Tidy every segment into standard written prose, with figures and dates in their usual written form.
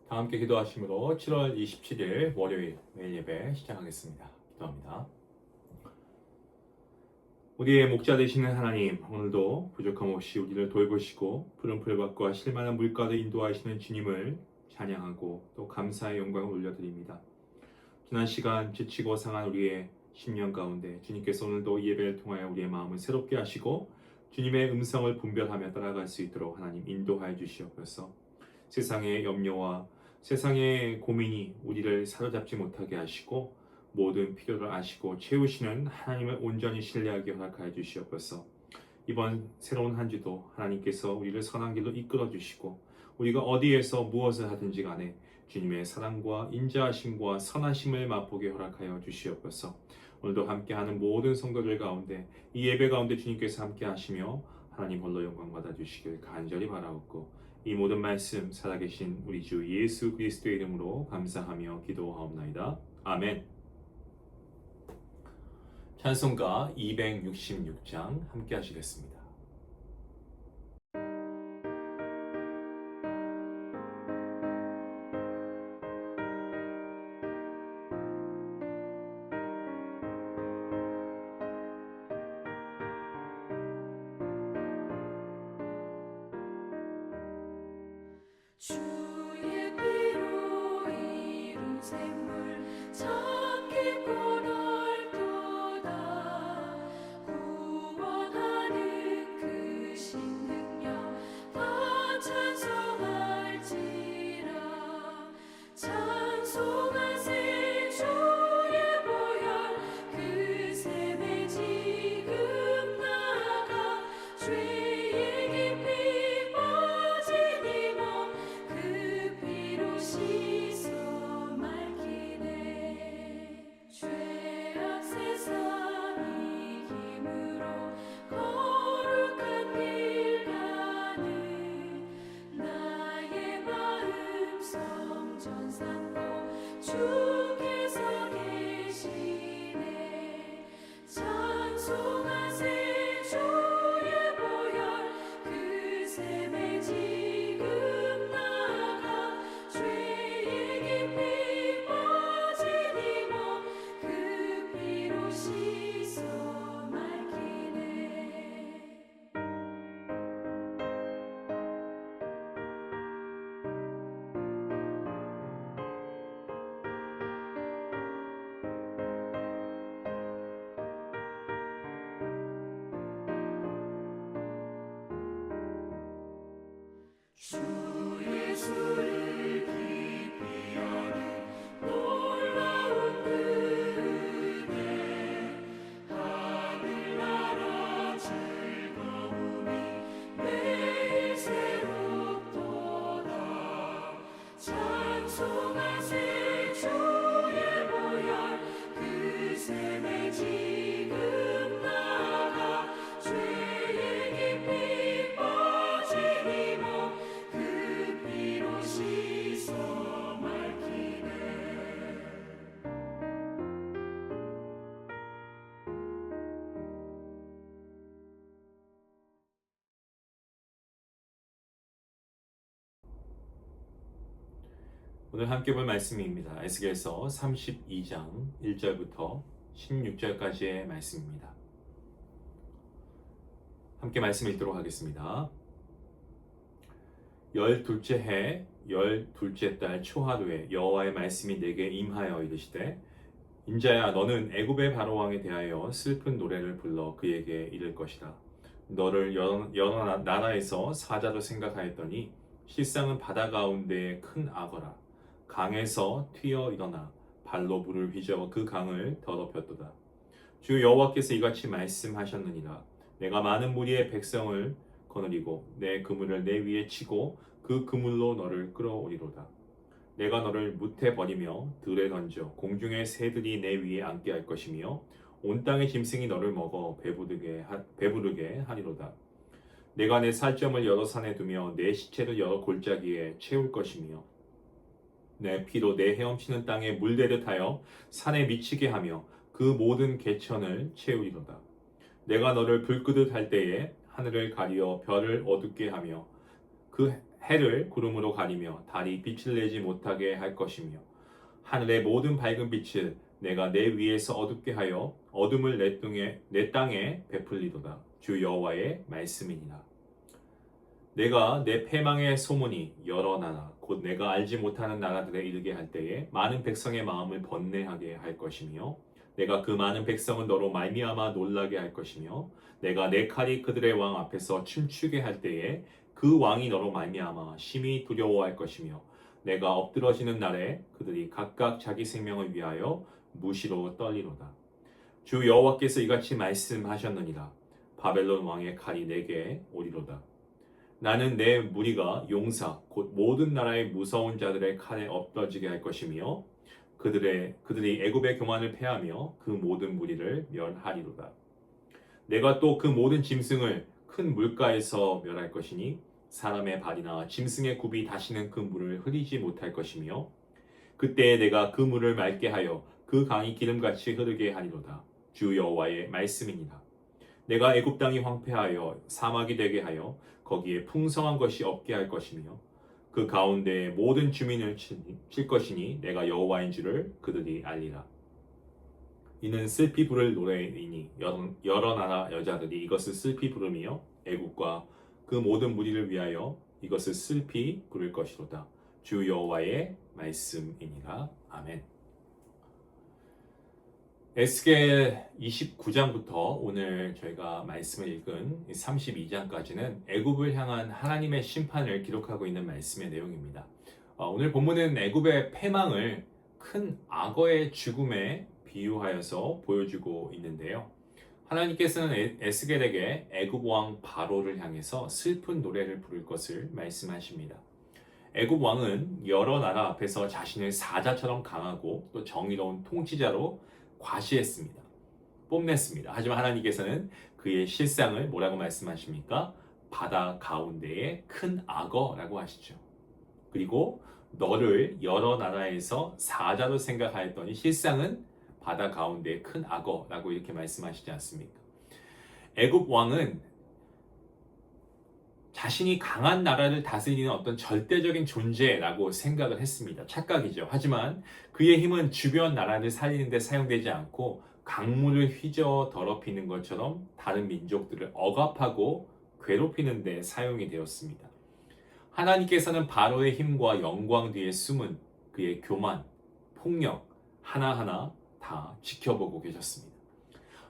다 함께 기도하심으로 7월 27일 월요일 매일 예배 시작하겠습니다. 기도합니다. 우리의 목자 되시는 하나님, 오늘도 부족함 없이 우리를 돌보시고 푸른 풀밭과 실만한 물가로 인도하시는 주님을 찬양하고 또 감사의 영광을 올려드립니다. 지난 시간 지치고 상한 우리의 심령 가운데 주님께서 오늘도 이 예배를 통하여 우리의 마음을 새롭게 하시고 주님의 음성을 분별하며 따라갈 수 있도록 하나님 인도하여 주시옵소서. 세상의 염려와 세상의 고민이 우리를 사로잡지 못하게 하시고 모든 필요를 아시고 채우시는 하나님을 온전히 신뢰하게 허락하여 주시옵소서. 이번 새로운 한 주도 하나님께서 우리를 선한 길로 이끌어 주시고 우리가 어디에서 무엇을 하든지 간에 주님의 사랑과 인자하심과 선하심을 맛보게 허락하여 주시옵소서. 오늘도 함께하는 모든 성도들 가운데 이 예배 가운데 주님께서 함께 하시며 하나님 홀로 영광 받아 주시길 간절히 바라옵고 이 모든 말씀 살아계신 우리 주 예수 그리스도의 이름으로 감사하며 기도하옵나이다. 아멘. 찬송가 266장 함께 하시겠습니다. 주의 피로 이룬 샘물 참 깊고 넓도다. 구원하는 그 신능력 다 찬송할지라. 찬송하세 주의 보혈 그 샘에 지금 나가 죄의 깊이 빠진 이몸 그 피로 씻어 맑히네. 죄악 세상이 힘으로 거룩한 길 가는 나의 마음 성전 삼고 주께서 계시네. 찬송하세 주의 보혈 그 샘에 지금 나가 죄의 깊이 빠진 이몸 그 피로 씻어 맑히네. 주 예수를 깊이 아는 놀라운 그 은혜 하늘나라 즐거움이 매일 새롭도다. 찬송하세 주의 보혈 그 샘에 지금 나가 죄의 깊이 빠진 이몸 그 피로 씻어 맑히네. 오늘 함께 볼 말씀입니다. 에스겔서 32장 1절부터 16절까지의 말씀입니다. 함께 말씀 읽도록 하겠습니다. 12째 해 12째 달 초하루에 여호와의 말씀이 내게 임하여 이르시되 인자야 너는 애굽의 바로 왕에 대하여 슬픈 노래를 불러 그에게 이를 것이다. 너를 여러 나라에서 사자로 생각하였더니 실상은 바다 가운데의 큰 악어라. 강에서 튀어 일어나 발로 물을 휘저어 그 강을 더럽혔도다. 주 여호와께서 이같이 말씀하셨느니라. 내가 많은 무리의 백성을 거느리고 내 그물을 내 위에 치고 그 그물로 너를 끌어오리로다. 내가 너를 무태 버리며 들에 던져 공중의 새들이 내 위에 앉게 할 것이며 온 땅의 짐승이 너를 먹어 배부르게 하리로다. 내가 내 살점을 여러 산에 두며 내 시체를 여러 골짜기에 채울 것이며 내 피로 내 헤엄치는 땅에 물대듯 하여 산에 미치게 하며 그 모든 개천을 채우리로다. 내가 너를 불 끄듯 할 때에 하늘을 가리어 별을 어둡게 하며 그 해를 구름으로 가리며 달이 빛을 내지 못하게 할 것이며 하늘의 모든 밝은 빛을 내가 내 위에서 어둡게 하여 어둠을 내 땅에 베풀리로다. 주 여호와의 말씀이니라. 내가 내 패망의 소문이 여러 나라 곧 내가 알지 못하는 나라들에 이르게 할 때에 많은 백성의 마음을 번뇌하게 할 것이며 내가 그 많은 백성은 너로 말미암아 놀라게 할 것이며 내가 내 칼이 그들의 왕 앞에서 춤추게 할 때에 그 왕이 너로 말미암아 심히 두려워할 것이며 내가 엎드러지는 날에 그들이 각각 자기 생명을 위하여 무시로 떨리로다. 주 여호와께서 이같이 말씀하셨느니라. 바벨론 왕의 칼이 내게 오리로다. 나는 내 무리가 용사 곧 모든 나라의 무서운 자들의 칼에 엎드러지게 할 것이며 그들이 애굽의 교만을 패하며 그 모든 무리를 멸하리로다. 내가 또 그 모든 짐승을 큰 물가에서 멸할 것이니 사람의 발이나 짐승의 굽이 다시는 그 물을 흐리지 못할 것이며 그때에 내가 그 물을 맑게 하여 그 강이 기름같이 흐르게 하리로다. 주 여호와의 말씀이니라. 내가 애굽 땅이 황폐하여 사막이 되게 하여 거기에 풍성한 것이 없게 할 것이며 그 가운데 모든 주민을 칠 것이니 내가 여호와인 줄을 그들이 알리라. 이는 슬피 부를 노래이니 여러 나라 여자들이 이것을 슬피 부르며 애굽과 그 모든 무리를 위하여 이것을 슬피 부를 것이로다. 주 여호와의 말씀이니라. 아멘. 에스겔 29장부터 오늘 저희가 말씀을 읽은 32장까지는 애굽을 향한 하나님의 심판을 기록하고 있는 말씀의 내용입니다. 오늘 본문은 애굽의 패망을 큰 악어의 죽음에 비유하여서 보여주고 있는데요. 하나님께서는 에스겔에게 애굽 왕 바로를 향해서 슬픈 노래를 부를 것을 말씀하십니다. 애굽 왕은 여러 나라 앞에서 자신을 사자처럼 강하고 또 정의로운 통치자로 과시했습니다. 뽐냈습니다. 하지만 하나님께서는 그의 실상을 뭐라고 말씀하십니까? 바다 가운데의 큰 악어라고 하시죠. 그리고 너를 여러 나라에서 사자로 생각하였더니 실상은 바다 가운데의 큰 악어라고 이렇게 말씀하시지 않습니까? 애굽 왕은 자신이 강한 나라를 다스리는 어떤 절대적인 존재라고 생각을 했습니다. 착각이죠. 하지만 그의 힘은 주변 나라를 살리는 데 사용되지 않고 강물을 휘저 더럽히는 것처럼 다른 민족들을 억압하고 괴롭히는 데 사용이 되었습니다. 하나님께서는 바로의 힘과 영광 뒤에 숨은 그의 교만, 폭력 하나하나 다 지켜보고 계셨습니다.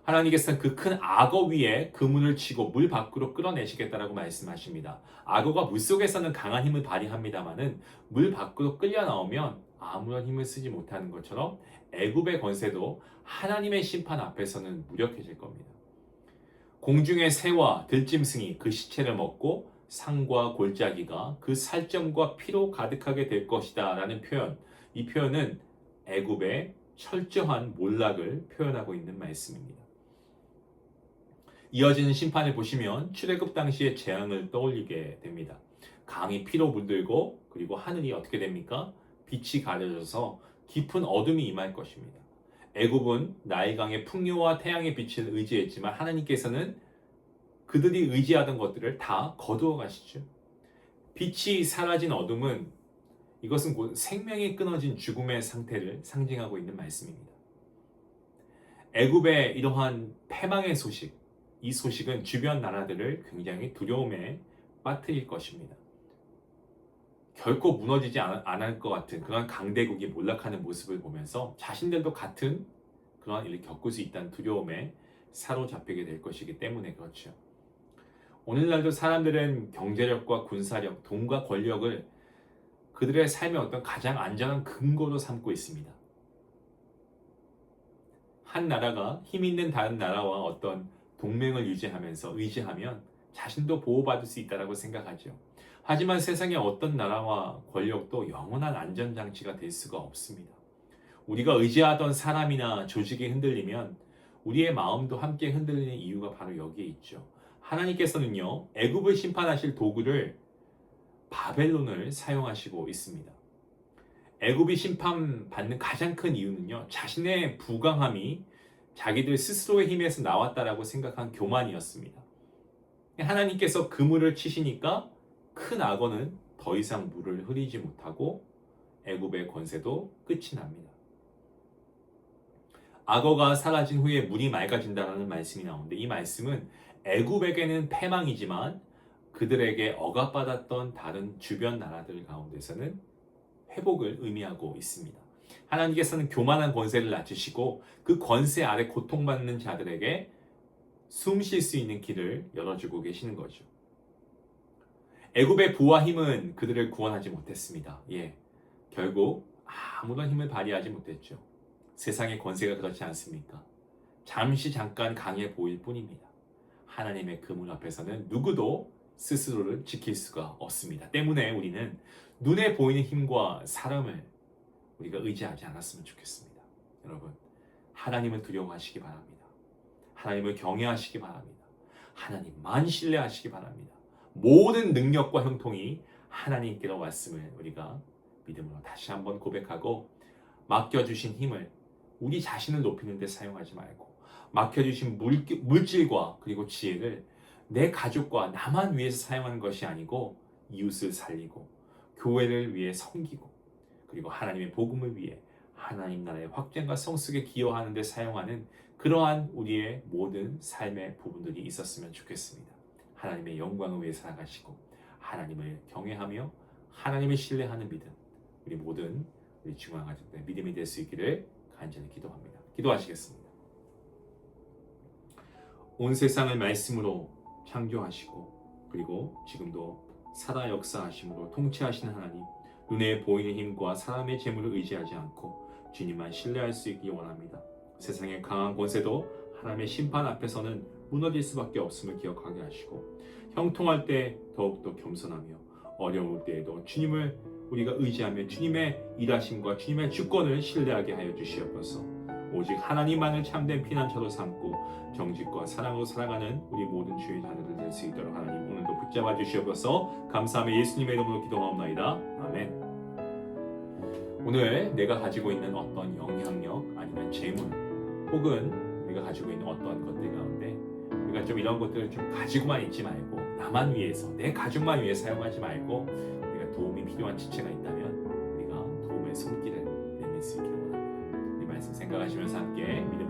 하나님께서는 그 큰 악어 위에 그물을 치고 물 밖으로 끌어내시겠다라고 말씀하십니다. 악어가 물속에서는 강한 힘을 발휘합니다마는 물 밖으로 끌려 나오면 아무런 힘을 쓰지 못하는 것처럼 애굽의 권세도 하나님의 심판 앞에서는 무력해질 겁니다. 공중의 새와 들짐승이 그 시체를 먹고 상과 골짜기가 그 살점과 피로 가득하게 될 것이다 라는 표현, 이 표현은 애굽의 철저한 몰락을 표현하고 있는 말씀입니다. 이어지는 심판을 보시면 출애굽 당시의 재앙을 떠올리게 됩니다. 강이 피로 물들고 그리고 하늘이 어떻게 됩니까? 빛이 가려져서 깊은 어둠이 임할 것입니다. 애굽은 나일강의 풍요와 태양의 빛을 의지했지만 하나님께서는 그들이 의지하던 것들을 다 거두어 가시죠. 빛이 사라진 어둠은 이것은 곧 생명이 끊어진 죽음의 상태를 상징하고 있는 말씀입니다. 애굽의 이러한 패망의 소식, 이 소식은 주변 나라들을 굉장히 두려움에 빠뜨릴 것입니다. 결코 무너지지 않을 것 같은 그런 강대국이 몰락하는 모습을 보면서 자신들도 같은 그런 일을 겪을 수 있다는 두려움에 사로잡히게 될 것이기 때문에 그렇죠. 오늘날도 사람들은 경제력과 군사력, 돈과 권력을 그들의 삶의 어떤 가장 안전한 근거로 삼고 있습니다. 한 나라가 힘 있는 다른 나라와 어떤 동맹을 의지하면 자신도 보호받을 수 있다고 생각하죠. 하지만 세상의 어떤 나라와 권력도 영원한 안전장치가 될 수가 없습니다. 우리가 의지하던 사람이나 조직이 흔들리면 우리의 마음도 함께 흔들리는 이유가 바로 여기에 있죠. 하나님께서는요, 애굽을 심판하실 도구를 바벨론을 사용하시고 있습니다. 애굽이 심판받는 가장 큰 이유는요, 자신의 부강함이 자기들 스스로의 힘에서 나왔다라고 생각한 교만이었습니다. 하나님께서 그물을 치시니까 큰 악어는 더 이상 물을 흐리지 못하고 애굽의 권세도 끝이 납니다. 악어가 사라진 후에 물이 맑아진다는 말씀이 나오는데 이 말씀은 애굽에게는 패망이지만 그들에게 억압받았던 다른 주변 나라들 가운데서는 회복을 의미하고 있습니다. 하나님께서는 교만한 권세를 낮추시고 그 권세 아래 고통받는 자들에게 숨 쉴 수 있는 길을 열어주고 계시는 거죠. 애굽의 부와 힘은 그들을 구원하지 못했습니다. 결국 아무런 힘을 발휘하지 못했죠. 세상의 권세가 그렇지 않습니까? 잠깐 강해 보일 뿐입니다. 하나님의 그 문 앞에서는 누구도 스스로를 지킬 수가 없습니다. 때문에 우리는 눈에 보이는 힘과 사람을 우리가 의지하지 않았으면 좋겠습니다. 여러분, 하나님을 두려워하시기 바랍니다. 하나님을 경외하시기 바랍니다. 하나님만 신뢰하시기 바랍니다. 모든 능력과 형통이 하나님께로 왔음을 우리가 믿음으로 다시 한번 고백하고 맡겨주신 힘을 우리 자신을 높이는 데 사용하지 말고 맡겨주신 물질과 그리고 지혜를 내 가족과 나만 위해서 사용하는 것이 아니고 이웃을 살리고 교회를 위해 섬기고 그리고 하나님의 복음을 위해 하나님 나라의 확장과 성숙에 기여하는 데 사용하는 그러한 우리의 모든 삶의 부분들이 있었으면 좋겠습니다. 하나님의 영광을 위해 살아가시고 하나님을 경외하며 하나님을 신뢰하는 믿음 우리 모든 우리 중앙 가족들 믿음이 될 수 있기를 간절히 기도합니다. 기도하시겠습니다. 온 세상을 말씀으로 창조하시고 그리고 지금도 살아 역사하심으로 통치하시는 하나님 눈에 보이는 힘과 사람의 재물을 의지하지 않고 주님만 신뢰할 수 있기 원합니다. 세상의 강한 권세도 하나님의 심판 앞에서는 무너질 수밖에 없음을 기억하게 하시고 형통할 때 더욱더 겸손하며 어려울 때에도 주님을 우리가 의지하며 주님의 일하심과 주님의 주권을 신뢰하게 하여 주시옵소서. 오직 하나님만을 참된 피난처로 삼고 정직과 사랑으로 살아가는 우리 모든 주의 자녀들 될 수 있도록 하나님 오늘도 붙잡아 주시옵소서. 감사하며 예수님의 이름으로 기도하옵나이다. 아멘. 오늘 내가 가지고 있는 어떤 영향력 아니면 재물 혹은 우리가 가지고 있는 어떤 것들 가운데 우리가 좀 이런 것들을 좀 가지고만 있지 말고 나만 위해서 내 가족만 위해 사용하지 말고 우리가 도움이 필요한 지체가 있다면 우리가 도움의 손길을 내밀 수 있기를 원합니다. 이 말씀 생각하시면서 함께 믿음